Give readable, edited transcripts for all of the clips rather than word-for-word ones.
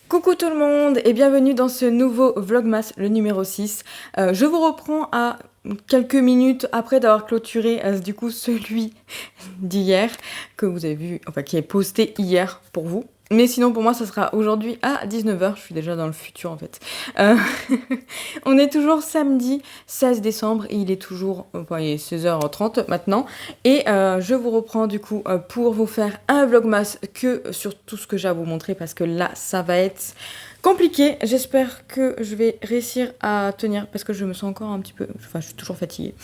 Coucou tout le monde et bienvenue dans ce nouveau Vlogmas, le numéro 6. Je vous reprends à quelques minutes après d'avoir clôturé du coup celui d'hier que vous avez vu, enfin qui est posté hier pour vous. Mais sinon pour moi ça sera aujourd'hui à 19h, je suis déjà dans le futur en fait. On est toujours samedi 16 décembre et il est toujours, enfin il est 16h30 maintenant. Et je vous reprends du coup pour vous faire un vlogmas que sur tout ce que j'ai à vous montrer parce que là ça va être compliqué. J'espère que je vais réussir à tenir parce que je me sens encore un petit peu, enfin je suis toujours fatiguée.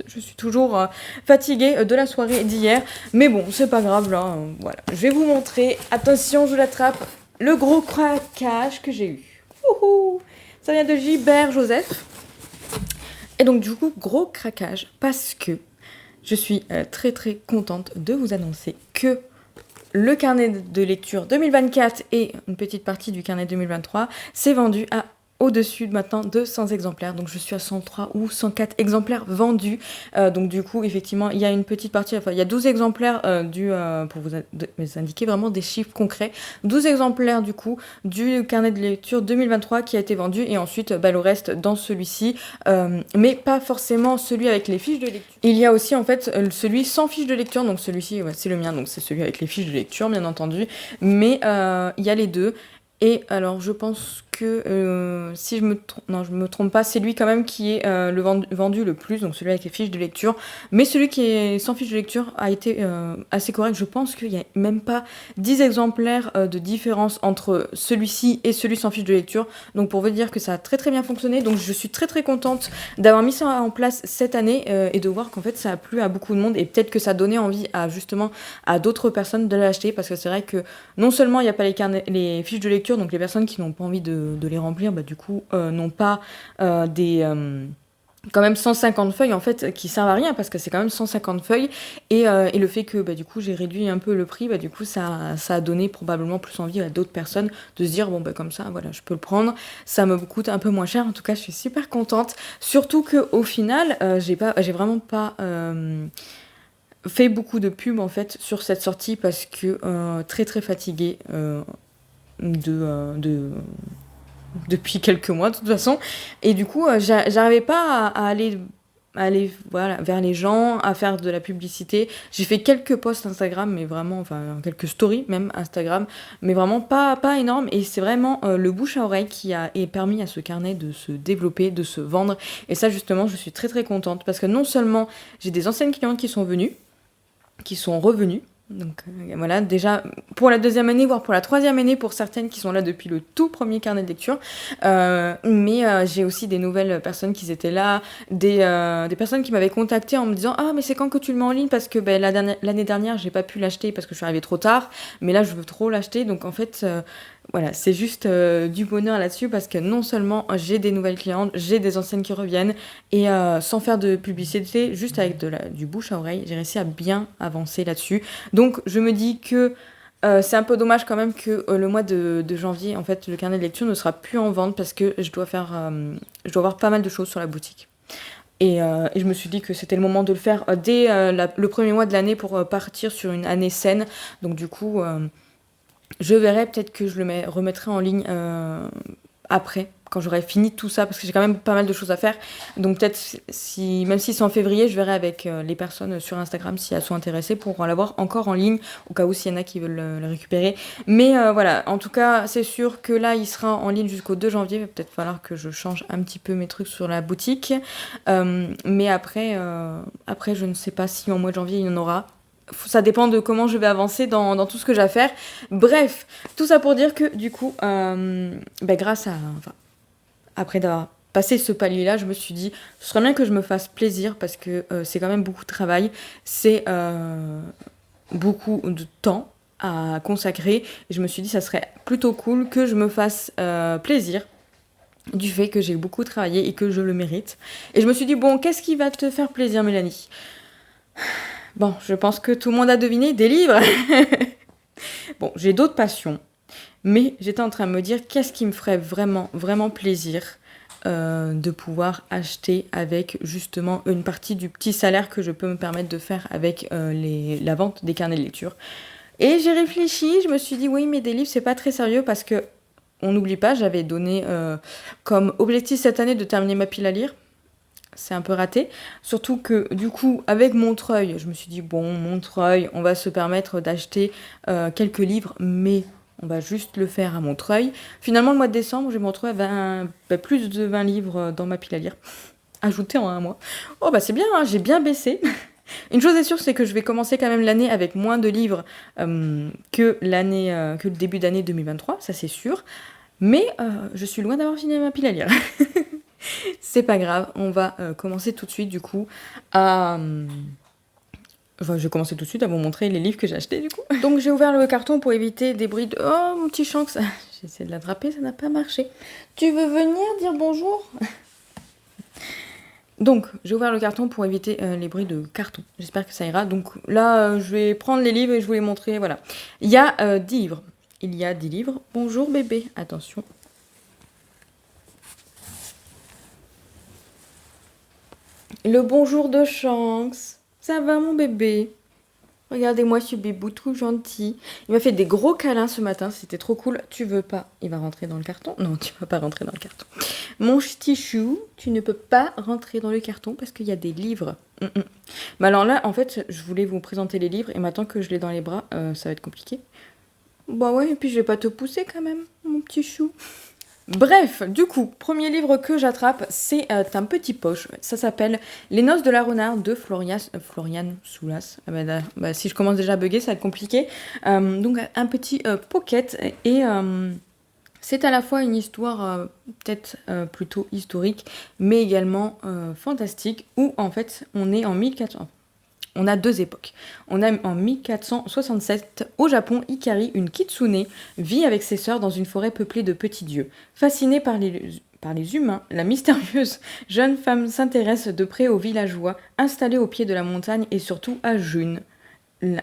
Je suis toujours fatiguée de la soirée d'hier. Mais bon, c'est pas grave là. Voilà. Je vais vous montrer. Attention, je l'attrape. Le gros craquage que j'ai eu. Wouhou, ça vient de Gilbert Joseph. Et donc du coup, gros craquage. Parce que je suis très très contente de vous annoncer que le carnet de lecture 2024 et une petite partie du carnet 2023 s'est vendu à au-dessus maintenant de 100 exemplaires. Donc je suis à 103 ou 104 exemplaires vendus. Donc du coup, effectivement, il y a une petite partie, enfin il y a 12 exemplaires pour vous indiquer vraiment des chiffres concrets. 12 exemplaires du coup du carnet de lecture 2023 qui a été vendu et ensuite le reste dans celui-ci. Mais pas forcément celui avec les fiches de lecture. Il y a aussi en fait celui sans fiches de lecture. Donc celui-ci, ouais, c'est le mien, donc c'est celui avec les fiches de lecture bien entendu. Mais il y a les deux. Et alors je pense que si je me trompe pas, c'est lui quand même qui est le vendu le plus, donc celui avec les fiches de lecture. Mais celui qui est sans fiches de lecture a été assez correct. Je pense qu'il n'y a même pas 10 exemplaires de différence entre celui-ci et celui sans fiches de lecture. Donc pour vous dire que ça a très très bien fonctionné. Donc je suis très très contente d'avoir mis ça en place cette année et de voir qu'en fait ça a plu à beaucoup de monde. Et peut-être que ça donnait envie à justement à d'autres personnes de l'acheter. Parce que c'est vrai que non seulement il n'y a pas les fiches de lecture, donc les personnes qui n'ont pas envie de les remplir, du coup, n'ont pas quand même 150 feuilles en fait qui servent à rien parce que c'est quand même 150 feuilles et le fait que du coup j'ai réduit un peu le prix, du coup ça a donné probablement plus envie à d'autres personnes de se dire comme ça voilà je peux le prendre, ça me coûte un peu moins cher. En tout cas je suis super contente, surtout que au final j'ai vraiment pas fait beaucoup de pub en fait sur cette sortie parce que très très fatiguée depuis quelques mois de toute façon, et du coup j'arrivais pas à aller voilà, vers les gens, à faire de la publicité. J'ai fait quelques posts Instagram, mais vraiment, enfin quelques stories même Instagram, mais vraiment pas énorme, et c'est vraiment le bouche à oreille qui a permis à ce carnet de se développer, de se vendre, et ça justement je suis très très contente parce que non seulement j'ai des anciennes clientes qui sont venues, qui sont revenues. Donc voilà, déjà pour la deuxième année, voire pour la troisième année pour certaines qui sont là depuis le tout premier carnet de lecture. Mais j'ai aussi des nouvelles personnes qui étaient là, des personnes qui m'avaient contacté en me disant « Ah mais c'est quand que tu le mets en ligne ?» Parce que l'année dernière, j'ai pas pu l'acheter parce que je suis arrivée trop tard. Mais là, je veux trop l'acheter. Donc en fait... voilà, c'est juste du bonheur là-dessus parce que non seulement j'ai des nouvelles clientes, j'ai des anciennes qui reviennent et sans faire de publicité, juste avec du bouche à oreille, j'ai réussi à bien avancer là-dessus. Donc je me dis que c'est un peu dommage quand même que le mois de janvier, en fait, le carnet de lecture ne sera plus en vente parce que je dois avoir pas mal de choses sur la boutique. Et je me suis dit que c'était le moment de le faire dès le premier mois de l'année pour partir sur une année saine. Donc du coup... je verrai, peut-être que je le remettrai en ligne après, quand j'aurai fini tout ça, parce que j'ai quand même pas mal de choses à faire. Donc peut-être, même si c'est en février, je verrai avec les personnes sur Instagram si elles sont intéressées pour l'avoir encore en ligne, au cas où s'il y en a qui veulent le récupérer. Mais voilà, en tout cas, c'est sûr que là, il sera en ligne jusqu'au 2 janvier. Il va peut-être falloir que je change un petit peu mes trucs sur la boutique. Mais après, je ne sais pas si en mois de janvier, il y en aura. Ça dépend de comment je vais avancer dans tout ce que j'ai à faire. Bref, tout ça pour dire que du coup, grâce à... après d'avoir passé ce palier-là, je me suis dit, ce serait bien que je me fasse plaisir parce que c'est quand même beaucoup de travail. C'est beaucoup de temps à consacrer. Et je me suis dit, ça serait plutôt cool que je me fasse plaisir du fait que j'ai beaucoup travaillé et que je le mérite. Et je me suis dit, bon, qu'est-ce qui va te faire plaisir, Mélanie ? Bon, je pense que tout le monde a deviné, des livres. Bon, j'ai d'autres passions, mais j'étais en train de me dire qu'est-ce qui me ferait vraiment, vraiment plaisir de pouvoir acheter avec justement une partie du petit salaire que je peux me permettre de faire avec la vente des carnets de lecture. Et j'ai réfléchi, je me suis dit oui, mais des livres c'est pas très sérieux parce que on n'oublie pas, j'avais donné comme objectif cette année de terminer ma pile à lire. C'est un peu raté. Surtout que, du coup, avec Montreuil, je me suis dit, bon, Montreuil, on va se permettre d'acheter quelques livres, mais on va juste le faire à Montreuil. Finalement, le mois de décembre, j'ai Montreuil plus de 20 livres dans ma pile à lire. Ajoutés en un mois. Oh, bah c'est bien, hein, j'ai bien baissé. Une chose est sûre, c'est que je vais commencer quand même l'année avec moins de livres que le début d'année 2023, ça c'est sûr. Mais je suis loin d'avoir fini ma pile à lire. C'est pas grave, on va commencer tout de suite du coup à... Enfin, je vais commencer tout de suite à vous montrer les livres que j'ai achetés du coup. Donc j'ai ouvert le carton pour éviter des bruits de... Oh mon petit Shanks, j'ai essayé de l'attraper, ça n'a pas marché. Tu veux venir dire bonjour? Donc j'ai ouvert le carton pour éviter les bruits de carton. J'espère que ça ira. Donc là je vais prendre les livres et je vous les montrer, voilà. Il y a 10 livres. Il y a 10 livres. Bonjour bébé, attention. Le bonjour de Shanks. Ça va mon bébé? Regardez-moi ce bébou tout gentil. Il m'a fait des gros câlins ce matin, c'était trop cool. Tu veux pas? Il va rentrer dans le carton? Non, tu vas pas rentrer dans le carton. Mon petit chou, tu ne peux pas rentrer dans le carton parce qu'il y a des livres. Mais alors là, en fait, je voulais vous présenter les livres et maintenant que je l'ai dans les bras, ça va être compliqué. Bah ouais, et puis je vais pas te pousser quand même, mon petit chou. Bref, du coup, premier livre que j'attrape, c'est un petit poche. Ça s'appelle Les Noces de la Renarde de Florian Soulas. Si je commence déjà à bugger, ça va être compliqué. Donc un petit pocket et c'est à la fois une histoire peut-être plutôt historique, mais également fantastique, où en fait on est en 1400. On a deux époques. On a en 1467, au Japon, Hikari, une kitsune, vit avec ses sœurs dans une forêt peuplée de petits dieux. Fascinée par les humains, la mystérieuse jeune femme s'intéresse de près aux villageois installés au pied de la montagne et surtout à Jun, l'un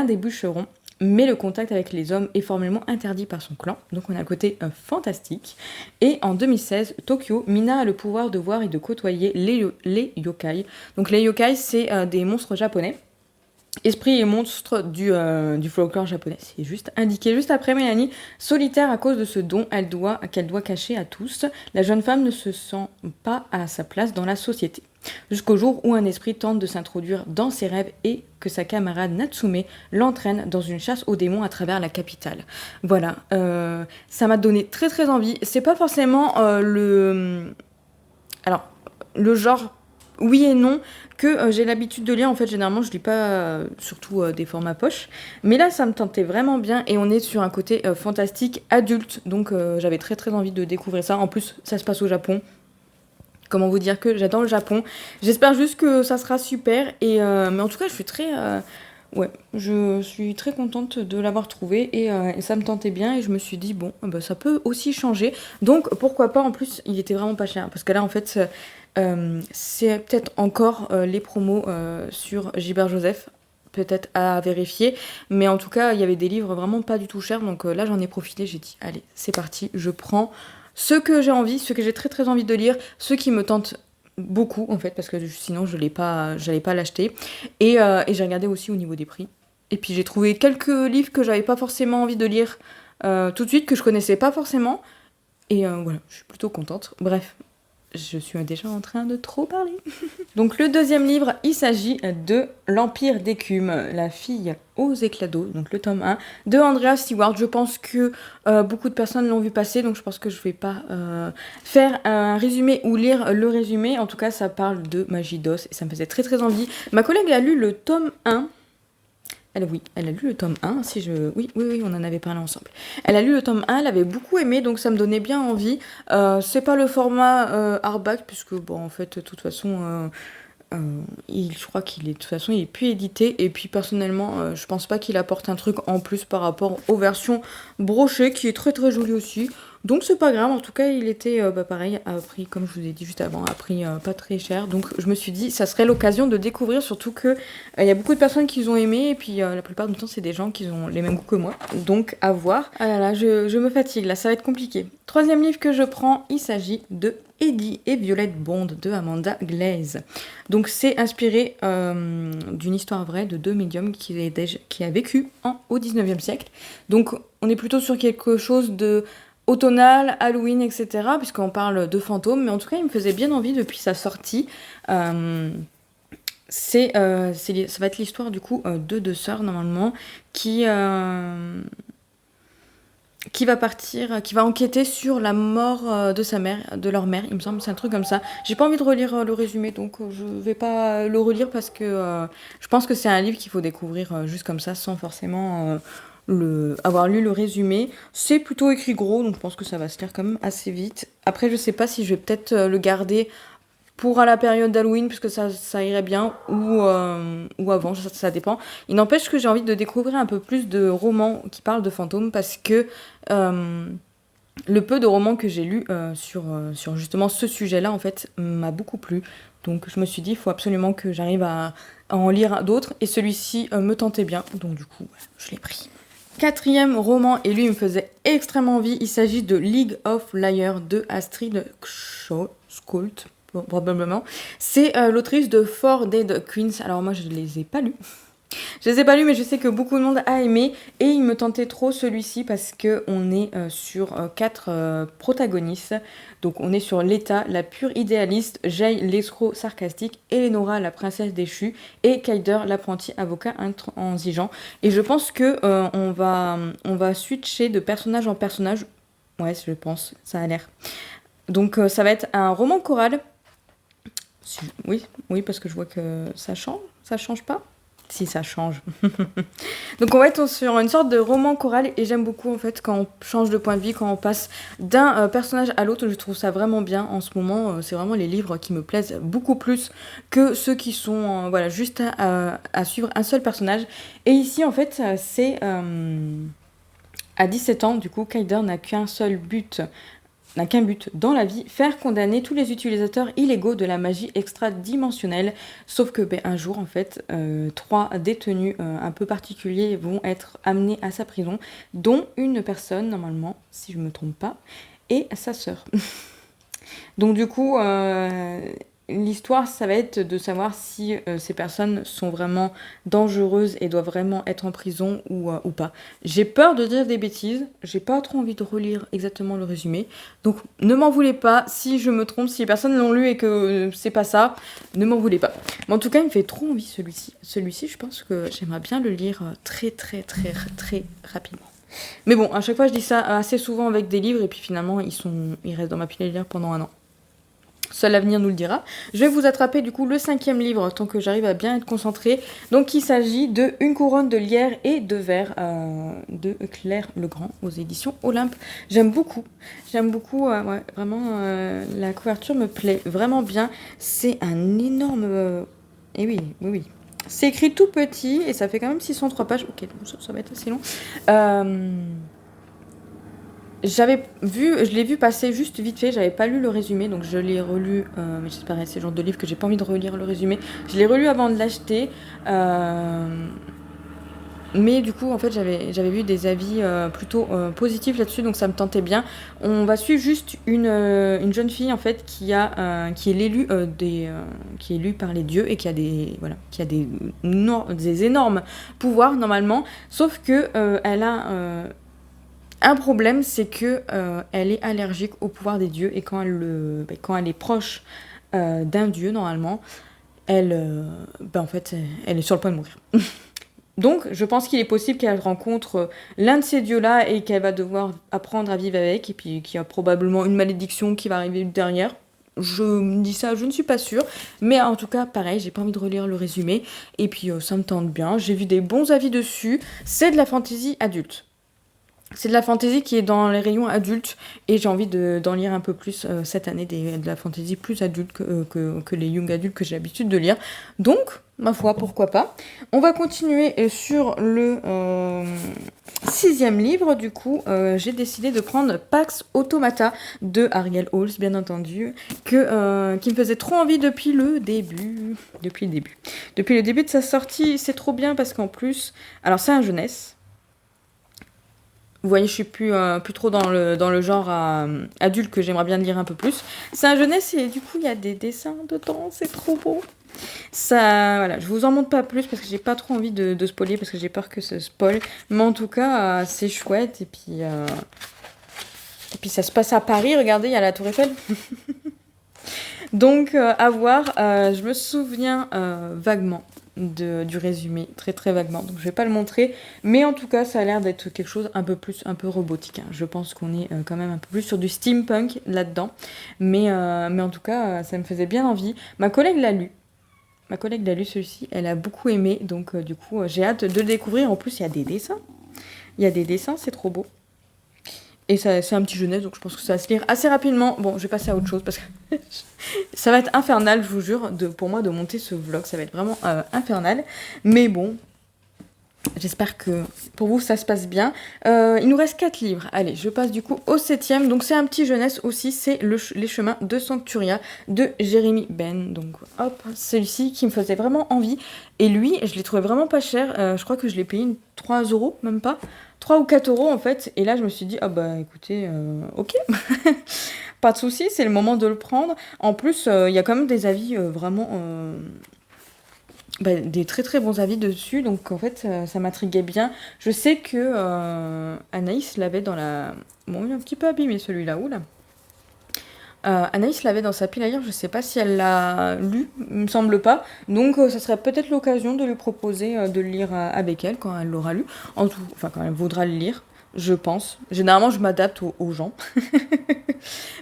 des bûcherons. Mais le contact avec les hommes est formellement interdit par son clan, donc on a un côté fantastique. Et en 2016, Tokyo, Mina a le pouvoir de voir et de côtoyer les yokai. Donc les yokai, c'est des monstres japonais. Esprits et monstres du folklore japonais. C'est juste indiqué juste après Mélanie. Solitaire à cause de ce don qu'elle doit cacher à tous, la jeune femme ne se sent pas à sa place dans la société. Jusqu'au jour où un esprit tente de s'introduire dans ses rêves et que sa camarade Natsume l'entraîne dans une chasse aux démons à travers la capitale. Voilà, ça m'a donné très très envie. C'est pas forcément le genre oui et non que j'ai l'habitude de lire. En fait, généralement, je lis pas surtout des formats poche. Mais là, ça me tentait vraiment bien et on est sur un côté fantastique adulte. Donc, j'avais très très envie de découvrir ça. En plus, ça se passe au Japon. Comment vous dire que j'adore le Japon. J'espère juste que ça sera super. Mais en tout cas, je suis très contente de l'avoir trouvé et ça me tentait bien et je me suis dit bon, ça peut aussi changer. Donc pourquoi pas, en plus il était vraiment pas cher. Parce que là en fait c'est peut-être encore les promos sur Gilbert Joseph. Peut-être à vérifier. Mais en tout cas, il y avait des livres vraiment pas du tout chers. Donc là j'en ai profité, j'ai dit allez, c'est parti, je prends ce que j'ai envie, ce que j'ai très très envie de lire, ce qui me tente beaucoup en fait, parce que sinon j'allais pas l'acheter. Et j'ai regardé aussi au niveau des prix. Et puis j'ai trouvé quelques livres que j'avais pas forcément envie de lire tout de suite, que je connaissais pas forcément. Et voilà, je suis plutôt contente. Bref, je suis déjà en train de trop parler. Donc le deuxième livre, il s'agit de L'Empire d'écume, la fille aux éclats d'eau, donc le tome 1, de Andrea Stewart. Je pense que beaucoup de personnes l'ont vu passer, donc je pense que je vais pas faire un résumé ou lire le résumé. En tout cas, ça parle de magie d'os et ça me faisait très très envie. Ma collègue a lu le tome 1. Elle a lu le tome 1, Oui, on en avait parlé ensemble. Elle a lu le tome 1, elle avait beaucoup aimé, donc ça me donnait bien envie. C'est pas le format hardback, puisque, bon, en fait, de toute façon, je crois qu'il est, de toute façon, il est plus édité. Et puis, personnellement, je pense pas qu'il apporte un truc en plus par rapport aux versions brochées, qui est très très jolie aussi. Donc c'est pas grave, en tout cas il était pareil, à prix, comme je vous ai dit juste avant, à prix pas très cher. Donc je me suis dit, ça serait l'occasion de découvrir, surtout que il y a beaucoup de personnes qui ont aimé, et puis la plupart du temps c'est des gens qui ont les mêmes goûts que moi. Donc à voir. Ah là là, je me fatigue, là ça va être compliqué. Troisième livre que je prends, il s'agit de Eddie et Violette Bond de Amanda Glaze. Donc c'est inspiré d'une histoire vraie de deux médiums qui a vécu au 19e siècle. Donc on est plutôt sur quelque chose de automnal, Halloween, etc. Puisqu'on parle de fantômes. Mais en tout cas, il me faisait bien envie depuis sa sortie. Ça va être l'histoire du coup de deux sœurs normalement qui va partir, qui va enquêter sur la mort de leur mère, il me semble, c'est un truc comme ça. J'ai pas envie de relire le résumé, donc je vais pas le relire parce que je pense que c'est un livre qu'il faut découvrir juste comme ça, sans forcément avoir lu le résumé. C'est plutôt écrit gros, donc je pense que ça va se lire quand même assez vite. Après, je sais pas si je vais peut-être le garder pour à la période d'Halloween, puisque ça irait bien, ou avant, ça dépend. Il n'empêche que j'ai envie de découvrir un peu plus de romans qui parlent de fantômes, parce que le peu de romans que j'ai lus sur justement ce sujet-là, en fait, m'a beaucoup plu. Donc je me suis dit, il faut absolument que j'arrive à en lire d'autres, et celui-ci me tentait bien, donc du coup, je l'ai pris. Quatrième roman, et lui il me faisait extrêmement envie, il s'agit de League of Liars de Astrid Skolt. Probablement. C'est l'autrice de Four Dead Queens. Alors moi, je les ai pas lus. Je les ai pas lus, mais je sais que beaucoup de monde a aimé. Et il me tentait trop celui-ci parce qu'on est sur 4 protagonistes. Donc on est sur Leta, la pure idéaliste, Jay, l'escroc sarcastique, Eleonora, la princesse déchue, et Kyder, l'apprenti avocat intransigeant. Et je pense que on va switcher de personnage en personnage. Ouais, je pense, ça a l'air. Donc ça va être un roman choral. Oui, parce que je vois que ça change pas. Si, ça change. Donc on va être sur une sorte de roman choral, et j'aime beaucoup en fait quand on change de point de vue, quand on passe d'un personnage à l'autre. Je trouve ça vraiment bien en ce moment. C'est vraiment les livres qui me plaisent beaucoup plus que ceux qui sont juste à suivre un seul personnage. Et ici en fait c'est à 17 ans, du coup Kyder n'a qu'un but dans la vie, faire condamner tous les utilisateurs illégaux de la magie extradimensionnelle. Sauf que un jour, en fait, 3 détenus un peu particuliers vont être amenés à sa prison, dont une personne, normalement, si je ne me trompe pas, et sa sœur. Donc du coup, l'histoire, ça va être de savoir si ces personnes sont vraiment dangereuses et doivent vraiment être en prison ou pas. J'ai peur de dire des bêtises, j'ai pas trop envie de relire exactement le résumé, donc ne m'en voulez pas si je me trompe, si les personnes l'ont lu et que c'est pas ça, ne m'en voulez pas. Mais en tout cas, il me fait trop envie celui-ci. Celui-ci, je pense que j'aimerais bien le lire très très très très rapidement. Mais bon, à chaque fois je dis ça assez souvent avec des livres, et puis finalement ils restent dans ma pile à lire pendant un an. Seul l'avenir nous le dira. Je vais vous attraper du coup le 5e livre, tant que j'arrive à bien être concentrée. Donc il s'agit de Une couronne de lierre et de verre de Claire Legrand aux éditions Olympe. J'aime beaucoup, ouais, vraiment la couverture me plaît vraiment bien. C'est un énorme... Et oui. C'est écrit tout petit et ça fait quand même 603 pages. Ok, ça va être assez long. Je l'ai vu passer juste vite fait, j'avais pas lu le résumé, donc je l'ai relu, mais j'espère c'est le genre de livre que j'ai pas envie de relire le résumé. Je l'ai relu avant de l'acheter, mais du coup en fait j'avais vu des avis plutôt positifs là-dessus, donc ça me tentait bien. On va suivre juste une jeune fille en fait qui est l'élue qui est élue par les dieux et qui a des énormes pouvoirs normalement, sauf que elle a un problème, c'est que elle est allergique au pouvoir des dieux, et quand elle est proche d'un dieu normalement, en fait, elle est sur le point de mourir. Donc, je pense qu'il est possible qu'elle rencontre l'un de ces dieux-là et qu'elle va devoir apprendre à vivre avec, et puis qu'il y a probablement une malédiction qui va arriver derrière. Je me dis ça, je ne suis pas sûre, mais en tout cas, pareil, j'ai pas envie de relire le résumé, et puis ça me tente bien. J'ai vu des bons avis dessus. C'est de la fantasy adulte. C'est de la fantasy qui est dans les rayons adultes, et j'ai envie d'en lire un peu plus cette année, de la fantasy plus adulte que les young adultes que j'ai l'habitude de lire. Donc, ma foi, pourquoi pas. On va continuer sur Sixième livre, du coup, j'ai décidé de prendre Pax Automata de Ariel Halls, bien entendu, qui me faisait trop envie depuis le début. Depuis le début de sa sortie, c'est trop bien parce qu'en plus... Alors, c'est un jeunesse. Vous voyez, je suis plus trop dans le genre adulte que j'aimerais bien lire un peu plus. C'est un jeunesse et du coup, il y a des dessins dedans, c'est trop beau. Ça, voilà, je vous en montre pas plus parce que j'ai pas trop envie de spoiler parce que j'ai peur que ce spoil. Mais en tout cas, c'est chouette. Et puis ça se passe à Paris, regardez, il y a la Tour Eiffel. Donc, à voir. Je me souviens vaguement du résumé, très très vaguement. Donc, je vais pas le montrer. Mais en tout cas, ça a l'air d'être quelque chose un peu robotique. Hein. Je pense qu'on est quand même un peu plus sur du steampunk là-dedans. Mais en tout cas, ça me faisait bien envie. Ma collègue l'a lu. Celui-ci, elle a beaucoup aimé, donc du coup j'ai hâte de le découvrir. En plus il y a des dessins. C'est trop beau. Et ça, c'est un petit jeunesse, donc je pense que ça va se lire assez rapidement. Bon, je vais passer à autre chose parce que ça va être infernal, je vous jure, pour moi de monter ce vlog, ça va être vraiment infernal. Mais bon, j'espère que pour vous ça se passe bien. Il nous reste 4 livres. Allez, je passe du coup au 7e. Donc c'est un petit jeunesse aussi, c'est Les chemins de Sancturia de Jérémy Ben. Donc hop, celui-ci qui me faisait vraiment envie. Et lui, je l'ai trouvé vraiment pas cher. Je crois que je l'ai payé 3 euros, même pas. 3 ou 4 euros en fait. Et là je me suis dit, ah bah écoutez, ok. Pas de souci, c'est le moment de le prendre. En plus, il y a quand même des avis vraiment... des très très bons avis dessus, donc en fait ça m'intriguait bien. Je sais que Anaïs l'avait dans la... Bon, il est un petit peu abîmé celui-là, oula. Anaïs l'avait dans sa pile à lire, je sais pas si elle l'a lu, il me semble pas. Donc ça serait peut-être l'occasion de lui proposer de le lire avec elle quand elle l'aura lu. Enfin quand elle voudra le lire, je pense. Généralement je m'adapte aux gens.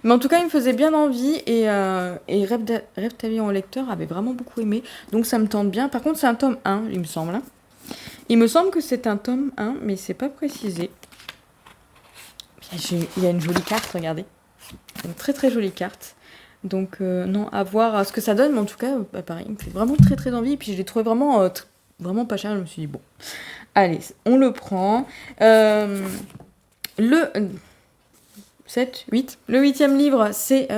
Mais en tout cas il me faisait bien envie et Rêve ta vie en lecteur avait vraiment beaucoup aimé. Donc ça me tente bien. Par contre c'est un tome 1 il me semble. Hein. Il me semble que c'est un tome 1 mais c'est pas précisé. Il y a une jolie carte, regardez. Une très très jolie carte. Donc non, à voir ce que ça donne, mais en tout cas, pareil, il me fait vraiment très très envie. Et puis je l'ai trouvé vraiment, vraiment pas cher. Je me suis dit, bon, allez, on le prend. Le 7, 8. Le 8e livre, c'est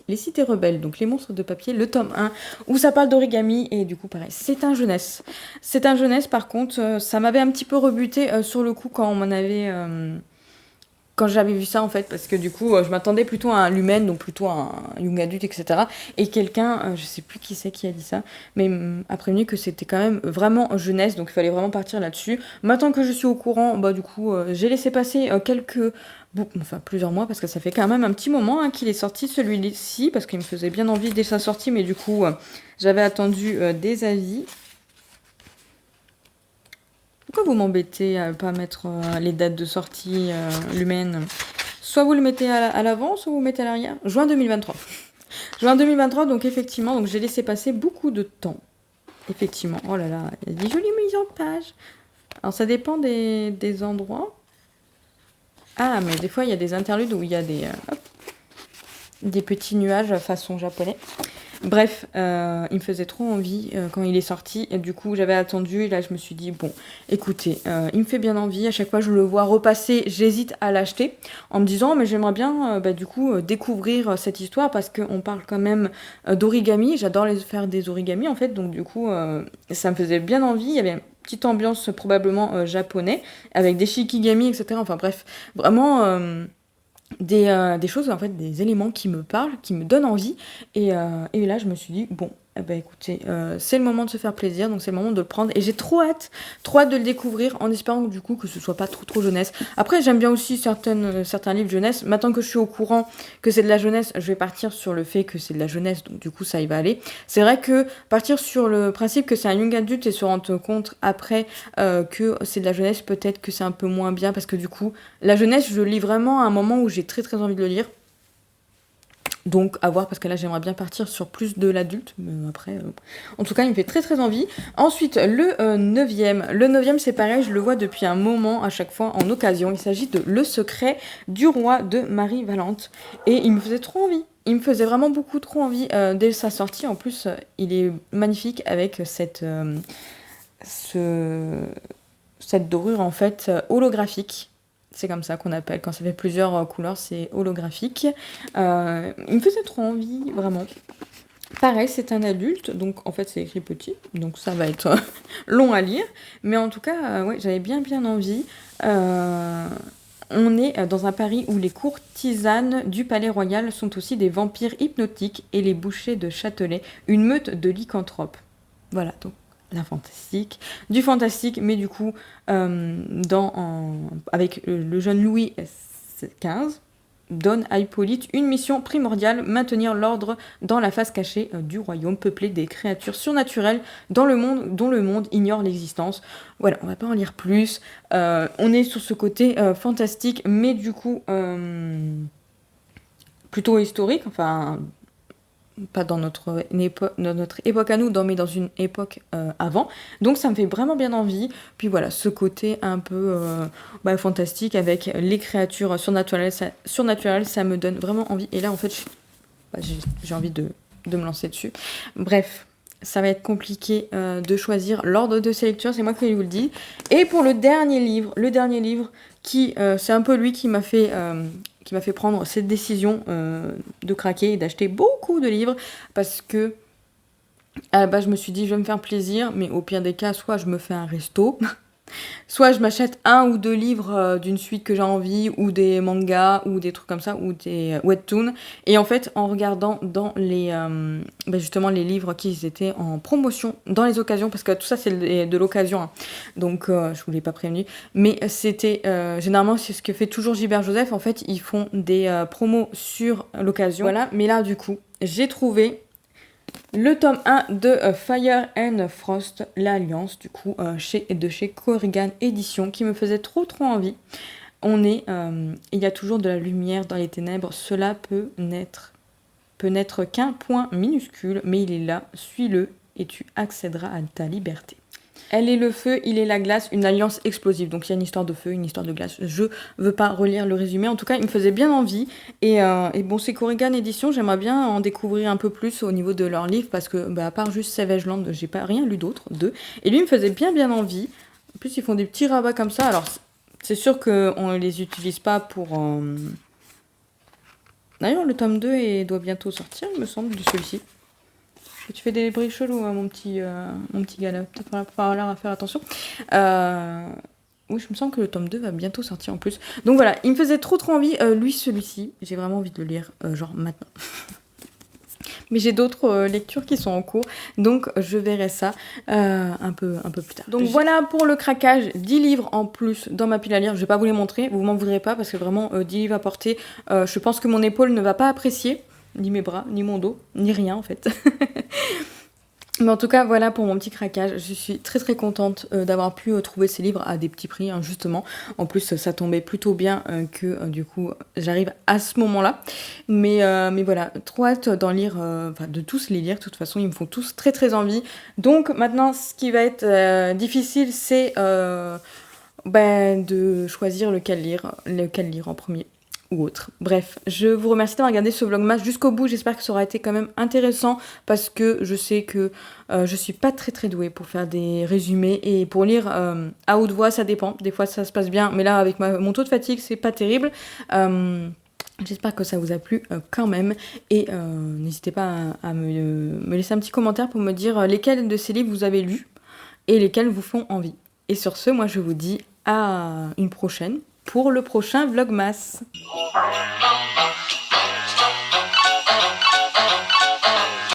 les cités rebelles, donc les monstres de papier, le tome 1, où ça parle d'origami, et du coup, pareil, c'est un jeunesse. C'est un jeunesse, par contre, ça m'avait un petit peu rebuté sur le coup quand on m'en avait... quand j'avais vu ça en fait, parce que du coup je m'attendais plutôt à un lumen, donc plutôt à un young adulte, etc. Et quelqu'un, je sais plus qui c'est qui a dit ça, mais a prévenu que c'était quand même vraiment jeunesse, donc il fallait vraiment partir là-dessus. Maintenant que je suis au courant, bah du coup j'ai laissé passer plusieurs mois, parce que ça fait quand même un petit moment hein, qu'il est sorti celui-ci, parce qu'il me faisait bien envie dès sa sortie, mais du coup j'avais attendu des avis. Pourquoi vous m'embêtez à pas mettre les dates de sortie Lumen? Soit vous le mettez à l'avant, soit vous le mettez à l'arrière. Juin 2023. Juin 2023, donc effectivement, donc j'ai laissé passer beaucoup de temps. Effectivement. Oh là là, il y a des jolies mises en page. Alors ça dépend des endroits. Ah, mais des fois, il y a des interludes où il y a des petits nuages façon japonais. Bref, il me faisait trop envie quand il est sorti. Et du coup, j'avais attendu. Et là, je me suis dit, bon, écoutez, il me fait bien envie. À chaque fois, je le vois repasser. J'hésite à l'acheter en me disant, mais j'aimerais bien, du coup, découvrir cette histoire parce qu'on parle quand même d'origami. J'adore faire des origamis, en fait. Donc, du coup, ça me faisait bien envie. Il y avait une petite ambiance probablement japonais avec des shikigami, etc. Enfin, bref, vraiment... des choses, en fait, des éléments qui me parlent, qui me donnent envie. Et là, je me suis dit, bon, écoutez, c'est le moment de se faire plaisir, donc c'est le moment de le prendre. Et j'ai trop hâte de le découvrir, en espérant du coup que ce soit pas trop jeunesse. Après, j'aime bien aussi certains livres jeunesse. Maintenant que je suis au courant que c'est de la jeunesse, je vais partir sur le fait que c'est de la jeunesse, donc du coup, ça y va aller. C'est vrai que partir sur le principe que c'est un young adulte et se rendre compte après que c'est de la jeunesse, peut-être que c'est un peu moins bien, parce que du coup, la jeunesse, je le lis vraiment à un moment où j'ai très très envie de le lire. Donc à voir, parce que là j'aimerais bien partir sur plus de l'adulte, mais après en tout cas il me fait très très envie. Ensuite le 9e. Le 9e c'est pareil, je le vois depuis un moment à chaque fois en occasion. Il s'agit de Le secret du roi de Marie Valente. Et il me faisait trop envie. Il me faisait vraiment beaucoup trop envie dès sa sortie. En plus il est magnifique avec cette dorure en fait holographique. C'est comme ça qu'on appelle, quand ça fait plusieurs couleurs, c'est holographique. Il me faisait trop envie, vraiment. Pareil, c'est un adulte, donc en fait c'est écrit petit, donc ça va être long à lire. Mais en tout cas, ouais, j'avais bien envie. On est dans un Paris où les courtisanes du Palais Royal sont aussi des vampires hypnotiques et les bouchers de Châtelet, une meute de lycanthropes. Voilà, donc la fantastique, du fantastique, mais du coup, avec le jeune Louis XV, donne à Hippolyte une mission primordiale, maintenir l'ordre dans la face cachée du royaume peuplé des créatures surnaturelles dont le monde ignore l'existence. Voilà, on va pas en lire plus. On est sur ce côté fantastique, mais du coup plutôt historique, enfin pas dans notre époque à nous, mais dans une époque avant. Donc ça me fait vraiment bien envie. Puis voilà, ce côté un peu fantastique avec les créatures surnaturelles, ça me donne vraiment envie. Et là, en fait, j'ai envie de me lancer dessus. Bref, ça va être compliqué de choisir l'ordre de ces lectures, c'est moi qui vous le dis. Et pour le dernier livre qui, c'est un peu lui qui m'a fait prendre cette décision de craquer et d'acheter beaucoup de livres, parce que à la base, je me suis dit, je vais me faire plaisir, mais au pire des cas, soit je me fais un resto, soit je m'achète 1 ou 2 livres d'une suite que j'ai envie, ou des mangas, ou des trucs comme ça, ou des webtoons. Et en fait, en regardant dans les justement les livres qui étaient en promotion, dans les occasions, parce que tout ça c'est de l'occasion, hein. Donc je vous l'ai pas prévenu, mais c'était généralement c'est ce que fait toujours Gilbert Joseph. En fait, ils font des promos sur l'occasion. Voilà, mais là du coup, j'ai trouvé le tome 1 de Fire and Frost, l'Alliance, du coup, chez Korrigan Éditions, qui me faisait trop envie. Il y a toujours de la lumière dans les ténèbres, cela peut n'être qu'un point minuscule, mais il est là, suis-le et tu accéderas à ta liberté. Elle est le feu, il est la glace, une alliance explosive. Donc il y a une histoire de feu, une histoire de glace. Je veux pas relire le résumé. En tout cas, il me faisait bien envie. Et bon, c'est Korrigan Éditions. J'aimerais bien en découvrir un peu plus au niveau de leurs livres, parce que à part juste Savage Land, j'ai pas rien lu d'autre d'eux. Et lui, il me faisait bien envie. En plus, ils font des petits rabats comme ça. Alors, c'est sûr qu'on ne les utilise pas pour... D'ailleurs, le tome 2 doit bientôt sortir, il me semble, de celui-ci. Tu fais des bruits chelous, hein, mon petit gars là. Peut-être qu'il va falloir faire attention. Oui, je me sens que le tome 2 va bientôt sortir en plus. Donc voilà, il me faisait trop envie. Lui, celui-ci, j'ai vraiment envie de le lire, genre maintenant. Mais j'ai d'autres lectures qui sont en cours, donc je verrai ça un peu plus tard. Donc voilà pour le craquage, 10 livres en plus dans ma pile à lire. Je vais pas vous les montrer, vous m'en voudrez pas, parce que vraiment 10 livres à porter, je pense que mon épaule ne va pas apprécier, ni mes bras, ni mon dos, ni rien en fait. Mais en tout cas, voilà pour mon petit craquage. Je suis très contente d'avoir pu trouver ces livres à des petits prix, hein, justement. En plus, ça tombait plutôt bien que du coup, j'arrive à ce moment-là. Mais voilà, trop hâte d'en lire, de tous les lire. De toute façon, ils me font tous très envie. Donc maintenant, ce qui va être difficile, c'est de choisir lequel lire en premier. Ou autre. Bref, je vous remercie d'avoir regardé ce vlogmas jusqu'au bout. J'espère que ça aura été quand même intéressant, parce que je sais que je suis pas très douée pour faire des résumés, et pour lire à haute voix, ça dépend. Des fois ça se passe bien, mais là avec mon taux de fatigue, c'est pas terrible. J'espère que ça vous a plu quand même, et n'hésitez pas à me laisser un petit commentaire pour me dire lesquels de ces livres vous avez lus et lesquels vous font envie. Et sur ce, moi je vous dis à une prochaine pour le prochain vlogmas.